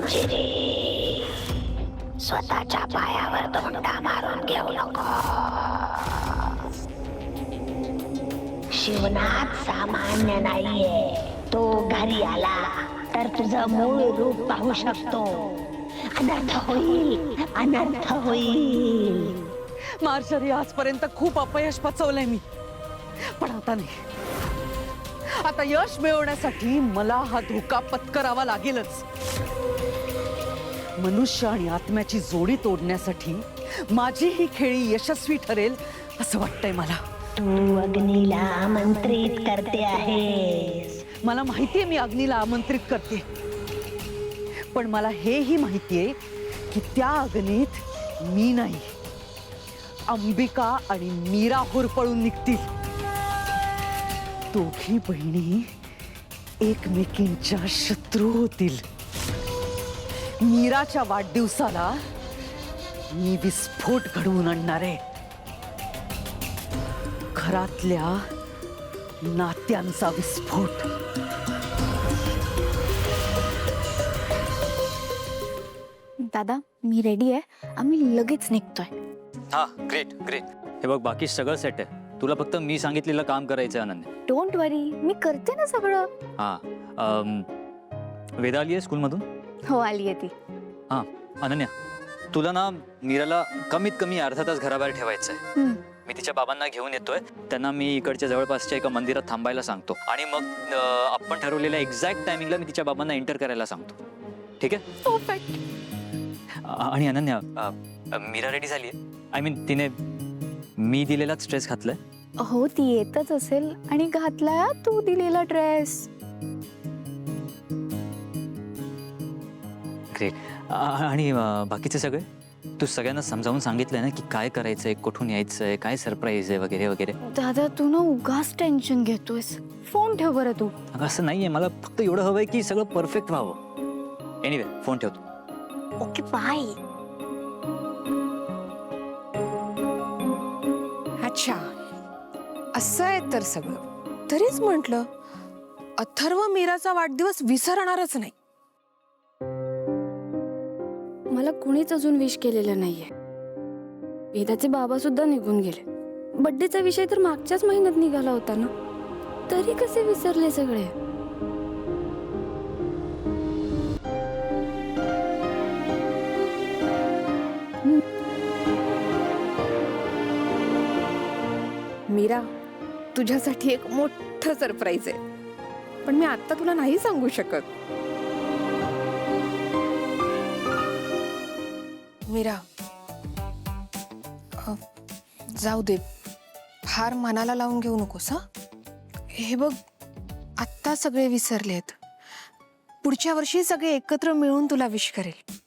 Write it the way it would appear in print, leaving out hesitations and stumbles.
मंजिरी, स्वतःच्या पायावर धोंडा मारून घेऊ नको. शिवनाथ सामान्य नाहीये. तो घरी आला तर तुझं मूळ रूप पाहू शकतो. अनर्थ होईल, अनर्थ होईल. मार्शरी, आजपर्यंत खूप अपयश पचवलंय मी, पण आता नाही. आता यश मिळवण्यासाठी मला हा धोका पत्करावा लागेलच. मनुष्य आणि आत्म्याची जोडी तोडण्यासाठी माझी ही खेळी यशस्वी ठरेल असं वाटतंय मला. तू अग्नीला आमंत्रित करते आहेस. मला माहितीये मी अग्नीला आमंत्रित करते, पण मला हेही माहितीये की त्या अग्नीत मी नाही, अंबिका आणि मीरा होरपळून निघतील. दोघी बहिणी एकमेकींच्या शत्रू होतील. मीराच्या वाढदिवसाला मी विस्फोट घडवून आणणार आहे. घरातल्या नात्यांचा विस्फोट. दादा, मी रेडी आहे. आम्ही लगेच निघतोय. हा, ग्रेट ग्रेट. हे बघ, बाकी सगळं सेट आहे. तुला फक्त मी सांगितलेलं काम करायचं आहे अनन्या. डोंट वरी, मी करते ना सगळं. हा, वेदा आली आहे स्कूलमधून? हो, आली आहे ती. हां, अनन्या, तुला ना मीराला कमीत कमी अर्धा तास घराबाहेर ठेवायचं आहे. मी तिच्या बाबांना घेऊन येतोय. त्यांना मी इकडच्या जवळपासच्या एका मंदिरात थांबायला सांगतो आणि मग आपण ठरवलेल्या एक्झॅक्ट टायमिंगला मी तिच्या बाबांना एंटर करायला सांगतो. ठीक आहे? परफेक्ट. आणि अनन्या, मीरा रेडी झाली आहे? आय मीन, तिने मी दिलेलाच ड्रेस घातलाय? हो, ती येतच असेल आणि घातला तू दिलेला ड्रेस. ग्रेट. आणि बाकीचे सगळे तू सगळ्यांना समजावून सांगितलंय ना की काय करायचंय, कुठून यायचंय, काय सरप्राईज आहे वगैरे वगैरे? दादा, तू ना उगाच टेन्शन घेतोयस. फोन ठेव बरं तू. अगं, असं नाहीये. मला फक्त एवढं हवंय की सगळं परफेक्ट व्हावं. एनिवे, फोन ठेवतो. Okay, bye. अच्छा, असं आहे तर सगळं. तरीच म्हटलं अथर्व मीराचा वाढदिवस विसरणारच नाही. मला कुणीच अजून विश केलेलं नाहीये. वेदाचे बाबा सुद्धा निघून गेले. बड्डेचा विषय तर मागच्याच महिन्यात निघाला होता ना. तरी कसे विसरले सगळे? मीरा, तुझ्यासाठी एक मोठं सरप्राईज आहे, पण मी आता तुला नाही सांगू शकत. मीरा, जाऊ दे, फार मनाला लावून घेऊ नकोस. हा, हे बघ, आत्ता सगळे विसरलेत. पुढच्या वर्षी सगळे एकत्र मिळून तुला विश करेल.